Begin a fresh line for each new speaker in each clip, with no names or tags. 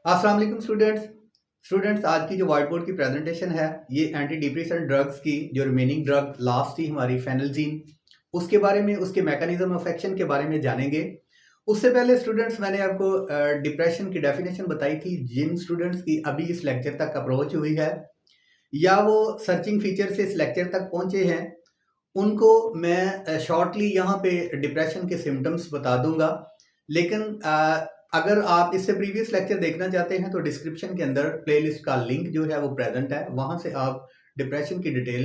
अस्सलाम वालेकुम स्टूडेंट्स आज की जो व्हाइट बोर्ड की प्रेजेंटेशन है ये एंटी डिप्रेसेंट ड्रग्स की जो रिमेनिंग ड्रग लास्ट थी हमारी फेनल्जीन उसके बारे में उसके मैकेनिज्म ऑफ एक्शन के बारे में जानेंगे। उससे पहले स्टूडेंट्स मैंने आपको डिप्रेशन की डेफिनेशन बताई थी। जिन स्टूडेंट्स की अभी इस लेक्चर तक अप्रोच हुई है या वो सर्चिंग फीचर से इस लेक्चर तक पहुंचे हैं उनको मैं शॉर्टली यहाँ पे डिप्रेशन के सिम्टम्स बता दूंगा। लेकिन अगर आप इससे प्रीवियस लेक्चर देखना चाहते हैं तो डिस्क्रिप्शन के अंदर प्लेलिस्ट का लिंक जो है वो प्रेजेंट है, वहां से आप डिप्रेशन की डिटेल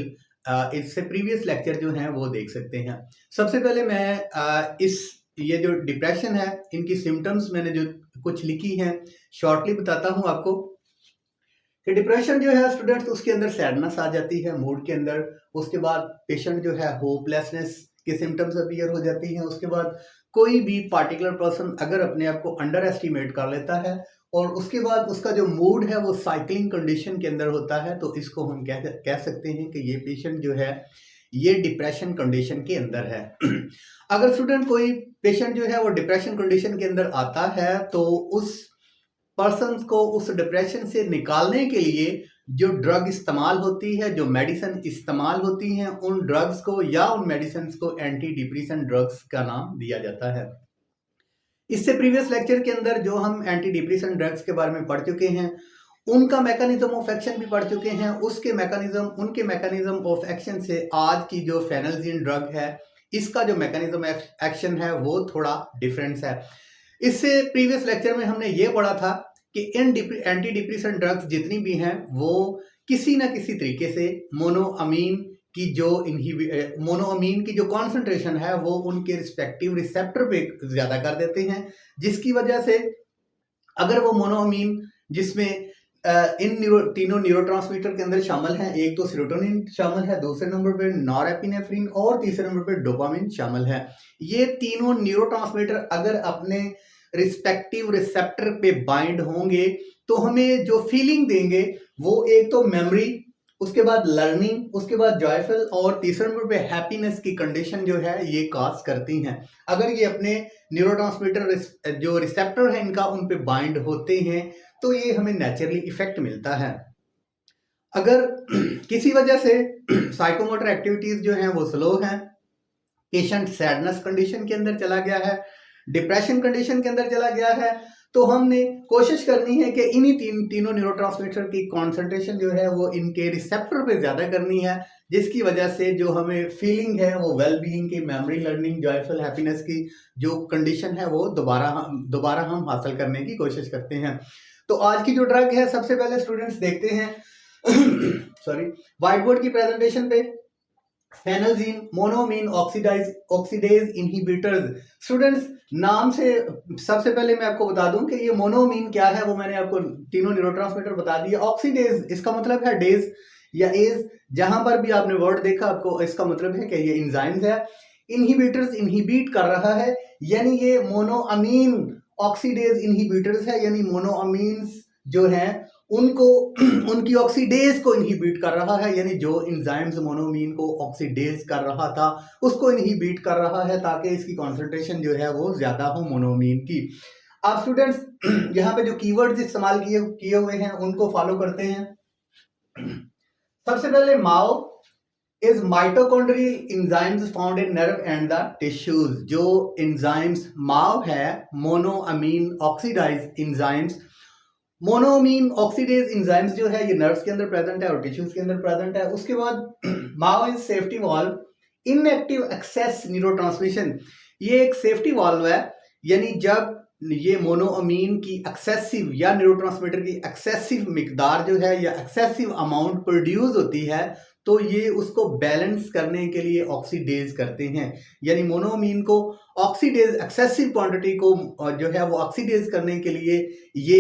इससे प्रीवियस लेक्चर जो हैं वो देख सकते हैं। सबसे पहले मैं ये जो डिप्रेशन है इनकी सिम्टम्स मैंने जो कुछ लिखी हैं शॉर्टली बताता हूं आपको कि डिप्रेशन जो है स्टूडेंट्स उसके अंदर सैडनेस आ जाती है मूड के अंदर। उसके बाद पेशेंट जो है होपलेसनेस के सिम्टम्स अपीयर हो जाती हैं। उसके बाद कोई भी पार्टिकुलर पर्सन अगर अपने आप को अंडर एस्टिमेट कर लेता है और उसके बाद उसका जो मूड है वो साइक्लिंग कंडीशन के अंदर होता है तो इसको हम कह सकते हैं कि ये पेशेंट जो है ये डिप्रेशन कंडीशन के अंदर है। अगर स्टूडेंट कोई पेशेंट जो है वो डिप्रेशन कंडीशन के अंदर आता है तो उस पर्सन को उस डिप्रेशन से निकालने के लिए जो ड्रग इस्तेमाल होती है, जो मेडिसिन इस्तेमाल होती हैं, उन ड्रग्स को या उन मेडिसिन को एंटी डिप्रेसेंट ड्रग्स का नाम दिया जाता है। इससे प्रीवियस लेक्चर के अंदर जो हम एंटी डिप्रेसेंट ड्रग्स के बारे में पढ़ चुके हैं उनका मैकेनिज्म ऑफ एक्शन भी पढ़ चुके हैं। उनके मैकेनिज्म ऑफ एक्शन से आज की जो फेनल्जीन ड्रग है इसका जो मैकेनिज्म एक्शन है वो थोड़ा डिफरेंस है। इससे प्रीवियस लेक्चर में हमने ये पढ़ा था कि एंटी डिप्रेसेंट ड्रग्स जितनी भी हैं वो किसी ना किसी तरीके से मोनोअमीन की जो कॉन्सेंट्रेशन है वो उनके रिस्पेक्टिव रिसेप्टर पे ज्यादा कर देते हैं, जिसकी वजह से अगर वो मोनोअमीन जिसमें तीनों न्यूरोट्रांसमीटर के अंदर शामिल हैं, एक तो सेरोटोनिन शामिल है, दूसरे नंबर पे नॉरएपिनेफ्रिन और तीसरे नंबर पे डोपामिन शामिल है। ये तीनों न्यूरोट्रांसमीटर अगर अपने रिस्पेक्टिव रिसेप्टर पे बाइंड होंगे तो हमें जो फीलिंग देंगे वो एक तो मेमोरी, उसके बाद लर्निंग, उसके बाद जॉयफुल और तीसरे नंबर पे हैप्पीनेस की कंडीशन जो है ये काज करती हैं। अगर ये अपने न्यूरोट्रांसमीटर जो रिसेप्टर है इनका उन पे बाइंड होते हैं तो ये हमें नेचुरली इफेक्ट मिलता है। अगर किसी वजह से साइकोमोटर एक्टिविटीज जो हैं वो स्लो हैं, पेशेंट सैडनेस कंडीशन के अंदर चला गया है, डिप्रेशन कंडीशन के अंदर चला गया है, तो हमने कोशिश करनी है कि इन्हीं तीनों न्यूरोट्रांसमीटर की कंसंट्रेशन जो है वो इनके रिसेप्टर पे ज्यादा करनी है, जिसकी वजह से जो हमें फीलिंग है वो वेल बीइंग की, मेमोरी, लर्निंग, जॉयफुल, हैप्पीनेस की जो कंडीशन है वो दोबारा हम हासिल करने की कोशिश करते हैं। तो आज की जो ड्रग है सबसे पहले स्टूडेंट्स देखते हैं सॉरी व्हाइट बोर्ड की प्रेजेंटेशन पे फेनल्जीन मोनोअमीन ऑक्सीडेज इनहिबिटर्स। स्टूडेंट्स नाम से सबसे पहले मैं आपको बता दूं कि ये मोनोअमीन क्या है वो मैंने आपको तीनों न्यूरोट्रांसमीटर बता दिया। ऑक्सीडेज इसका मतलब है डेज या एज, जहां पर भी आपने वर्ड देखा आपको इसका मतलब है कि ये एंजाइम्स है। इनहिबिटर्स इनहिबिट कर रहा है यानी ये मोनोअमीन ऑक्सीडेज इनहिबिटर्स है, यानी मोनोअमीन्स जो हैं उनको उनकी ऑक्सीडेज को इनहिबिट कर रहा है, यानी जो एंजाइम्स मोनोअमीन को ऑक्सीडेज कर रहा था उसको इनहिबिट कर रहा है ताकि इसकी कॉन्सेंट्रेशन जो है वो ज्यादा हो मोनोअमीन की। आप स्टूडेंट्स यहाँ पे जो कीवर्ड्स इस्तेमाल किए हुए हैं उनको फॉलो करते हैं। सबसे पहले MAO is mitochondrial enzymes found in nerve and the tissues. जो एंजाइम्स माओ है monoamine oxidise enzymes, monoamine oxidase enzymes जो है ये नर्व्स के अंदर प्रेजेंट है और टिश्यूज के अंदर प्रेजेंट है। उसके बाद MAO is safety valve inactive excess neurotransmission. ये एक सेफ्टी वाल्व है, यानी जब ये मोनोअमीन की एक्सेसिव या न्यूरोट्रांसमीटर की एक्सेसिव मिकदार जो है या एक्सेसिव अमाउंट प्रोड्यूस होती है तो ये उसको बैलेंस करने के लिए ऑक्सीडेज करते हैं, यानी मोनोअमीन को ऑक्सीडेज एक्सेसिव क्वांटिटी को जो है वो ऑक्सीडेज करने के लिए ये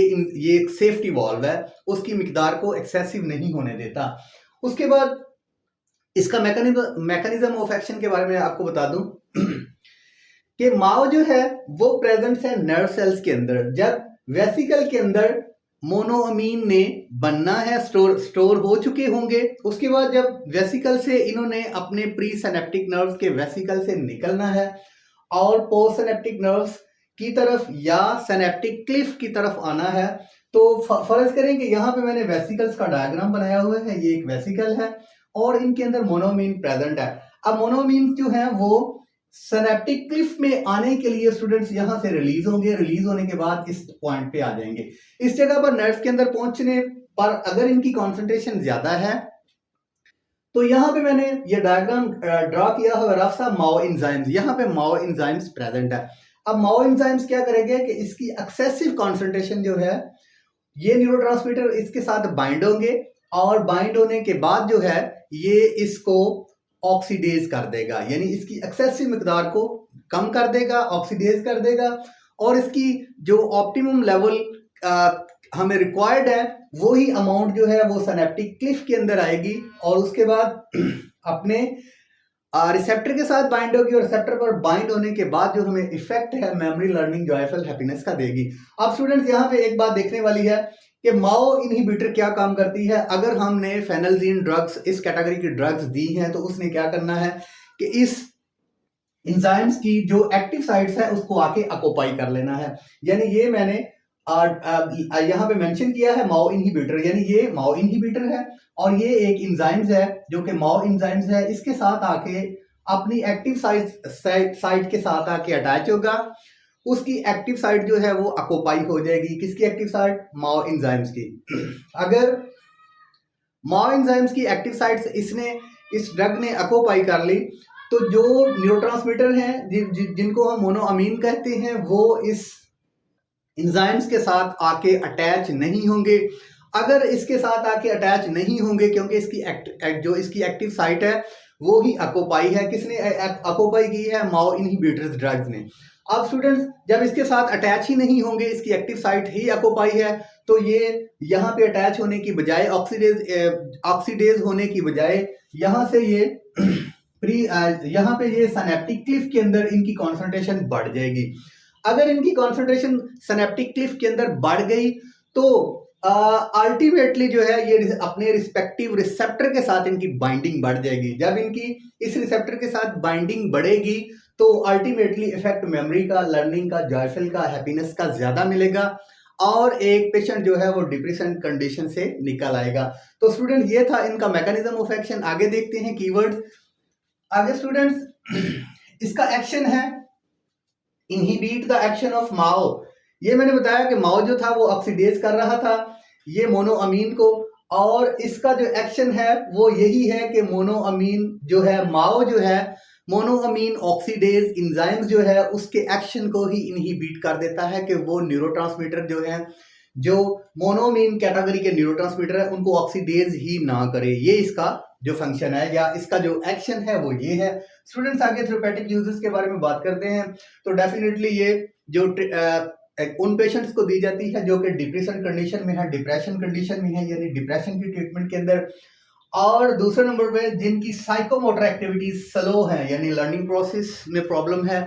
एक सेफ्टी वाल्व है, उसकी मिकदार को एक्सेसिव नहीं होने देता। उसके बाद इसका मैकेनिज्म ऑफ एक्शन के बारे में आपको बता दूं कि माओ जो है वो प्रेजेंट है नर्व सेल्स के अंदर। जब वेसिकल के अंदर मोनोअमीन ने बनना है, स्टोर हो चुके होंगे, उसके बाद जब वेसिकल से इन्होंने अपने प्री सिनेप्टिक नर्व्स के वेसिकल से निकलना है और पोस्ट सिनेप्टिक नर्व्स की तरफ या सिनेप्टिक क्लिफ की तरफ आना है, तो फर्ज करें कि यहाँ पे मैंने वेसिकल्स का डायग्राम बनाया हुआ है, ये एक वेसिकल है और इनके अंदर मोनोमीन प्रेजेंट है। अब मोनोमीन जो है वो सिनेप्टिक क्लिफ में आने के लिए स्टूडेंट्स यहाँ से रिलीज होंगे, रिलीज होने के बाद इस पॉइंट पे आ जाएंगे। इस जगह पर नर्व के अंदर पहुंचने पर अगर इनकी कॉन्सेंट्रेशन ज्यादा है तो यहाँ पे मैंने ये डायग्राम ड्रॉ किया हुआ रफ सा माओ एंजाइम्स, यहाँ पे माओ एंजाइम्स प्रेजेंट है। अब माओ एंजाइम्स क्या करेंगे कि इसकी एक्सेसिव कॉन्सेंट्रेशन जो है ये न्यूरोट्रांसमीटर इसके साथ बाइंड होंगे और बाइंड होने के बाद जो है ये इसको ऑक्सीडेज कर देगा, यानी इसकी एक्सेसिव मिकदार को कम कर देगा, ऑक्सीडेज कर देगा और इसकी जो ऑप्टिमम लेवल हमें रिक्वायर्ड है वही अमाउंट जो है वो सिनेप्टिक क्लिफ के अंदर आएगी और उसके बाद अपने रिसेप्टर के साथ बाइंड होगी और रिसेप्टर पर बाइंड होने के बाद जो हमें इफेक्ट है मेमोरी, लर्निंग, जॉयफुल, हैप्पीनेस का देगी। अब स्टूडेंट्स यहाँ पे एक बात देखने वाली है कि माओ इनहिबिटर क्या काम करती है। अगर हमने फेनल्जीन ड्रग्स इस कैटेगरी की ड्रग्स दी हैं तो उसने क्या करना है कि इस एंजाइम्स की जो एक्टिव साइट्स है उसको आके ऑक्युपाई कर लेना है। यानी ये मैंने यहाँ पे मेंशन किया है माओ इनहिबिटर, यानी ये माओ इनहिबिटर है और ये एक एंजाइम्स है जो कि माओ एंजाइम्स है, इसके साथ आके अपनी एक्टिव साइट के साथ आके अटैच होगा। उसकी एक्टिव साइट जो है वो ऑक्युपाई हो जाएगी। किसकी एक्टिव साइट? माओ एंजाइम्स की। अगर माओ एंजाइम्स की एक्टिव साइट्स इसने इस ड्रग ने ऑक्युपाई कर ली तो जो न्यूरोट्रांसमीटर हैं जिनको हम मोनोअमीन कहते हैं वो इस एंजाइम्स के साथ आके अटैच नहीं होंगे। अगर इसके साथ आके अटैच नहीं होंगे क्योंकि इसकी जो इसकी एक्टिव साइट है वो ही ऑक्युपाई है। किसने ऑक्युपाई की है? माओ इनहिबिटर्स ड्रग्स ने। अब स्टूडेंट्स जब इसके साथ अटैच ही नहीं होंगे, इसकी एक्टिव साइट ही ऑक्युपाई है, तो ये यहाँ पे अटैच होने की बजाय ऑक्सीडेज होने की बजाय यहाँ से ये यहाँ पे ये सिनेप्टिक क्लिफ के अंदर इनकी कॉन्सेंट्रेशन बढ़ जाएगी। अगर इनकी कॉन्सेंट्रेशन सिनेप्टिक क्लिफ के अंदर बढ़ गई तो अल्टीमेटली जो है ये अपने रिस्पेक्टिव रिसेप्टर के साथ इनकी बाइंडिंग बढ़ जाएगी। जब इनकी इस रिसेप्टर के साथ बाइंडिंग बढ़ेगी तो अल्टीमेटली इफेक्ट मेमोरी का, लर्निंग का, जॉयफुल का, हैप्पीनेस का ज्यादा मिलेगा और एक पेशेंट जो है वो डिप्रेशन कंडीशन से निकल आएगा। तो स्टूडेंट ये था इनका मैकेनिज्म ऑफ एक्शन। आगे देखते हैं कीवर्ड्स। आगे स्टूडेंट्स इसका एक्शन है इनहिबिट द एक्शन ऑफ माओ। ये मैंने बताया कि माओ जो था वो ऑक्सीडेज कर रहा था ये मोनोअमीन को और इसका जो एक्शन है वो यही है कि मोनोअमीन जो है, माओ जो है मोनोअमीन ऑक्सीडेज एंजाइम्स जो है उसके एक्शन को ही इनहिबिट कर देता है कि वो न्यूरोट्रांसमीटर जो है, जो मोनोअमीन कैटेगरी के न्यूरोट्रांसमीटर है उनको ऑक्सीडेज ही ना करे। ये इसका जो फंक्शन है या इसका जो एक्शन है वो ये है। स्टूडेंट्स आगे थेरेपेटिक यूजेस के बारे में बात करते हैं तो डेफिनेटली ये जो उन पेशेंट्स को दी जाती है जो कि डिप्रेशन कंडीशन में है, डिप्रेशन कंडीशन में है, यानी डिप्रेशन की ट्रीटमेंट के अंदर। और दूसरे नंबर पे जिनकी साइकोमोटर एक्टिविटीज स्लो है, यानी लर्निंग प्रोसेस में प्रॉब्लम है,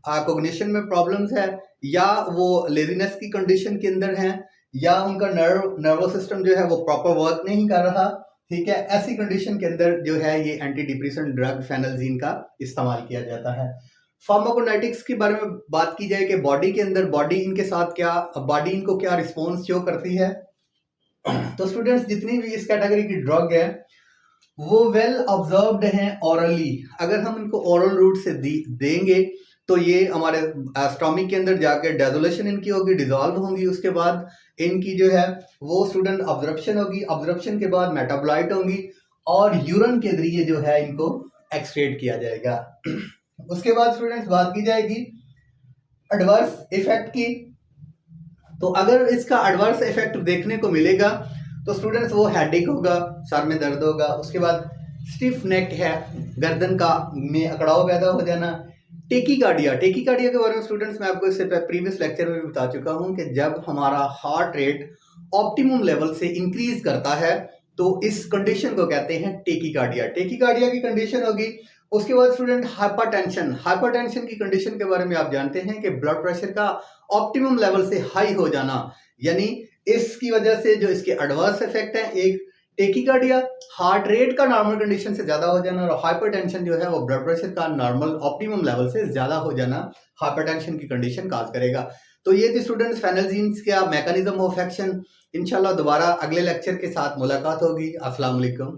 कॉग्निशन में प्रॉब्लम्स है, या वो लेजीनेस की कंडीशन के अंदर है, या उनका नर्वस सिस्टम जो है वो प्रॉपर वर्क नहीं कर रहा, ठीक है, ऐसी कंडीशन के अंदर जो है ये एंटी डिप्रेशन ड्रग फेनल्जीन का इस्तेमाल किया जाता है। फार्माकोनाइटिक्स के बारे में बात की जाए कि बॉडी के अंदर बॉडी इनको क्या रिस्पॉन्स शो करती है। तो स्टूडेंट्स जितनी भी इस कैटेगरी की ड्रग है वो वेल ऑब्जर्व्ड हैं ऑरली। अगर हम इनको ओरल रूट से देंगे तो ये हमारे स्टोमिक के अंदर जाके डेजोलेशन इनकी होगी, डिजॉल्व होंगी, उसके बाद इनकी जो है वो स्टूडेंट ऑब्जर्प्शन होगी, ऑब्जर्प्शन के बाद मेटाबोलाइट होंगी और यूरिन के जरिए जो है इनको एक्सक्रीट किया जाएगा। उसके बाद स्टूडेंट्स बात की जाएगी एडवर्स इफेक्ट की। तो अगर इसका एडवर्स इफेक्ट देखने को मिलेगा तो स्टूडेंट्स वो हेडेक होगा, सर में दर्द होगा, उसके बाद स्टिफ नेक है, गर्दन का में अकड़ाव पैदा हो जाना, टेकीकार्डिया के बारे में स्टूडेंट्स मैं आपको इससे प्रीवियस लेक्चर में भी बता चुका हूं कि जब हमारा हार्ट रेट ऑप्टिमम लेवल से इंक्रीज करता है तो इस कंडीशन को कहते हैं टेकीकार्डिया की कंडीशन होगी। उसके बाद स्टूडेंट हाइपरटेंशन की कंडीशन के बारे में आप जानते हैं कि ब्लड प्रेशर का ऑप्टिमम लेवल से हाई हो जाना, यानी इसकी वजह से जो इसके एडवर्स इफेक्ट है, एक टेकिकार्डिया हार्ट रेट का नॉर्मल कंडीशन से ज्यादा हो जाना, और हाइपरटेंशन जो है वो ब्लड प्रेशर का नॉर्मल ऑप्टिमम लेवल से ज्यादा हो जाना हाइपरटेंशन की कंडीशन काज करेगा। तो ये थी स्टूडेंट्स फेनल्जीन्स का मैकेनिज्म ऑफ एक्शन। इंशाल्लाह दोबारा अगले लेक्चर के साथ मुलाकात होगी। अस्सलाम वालेकुम।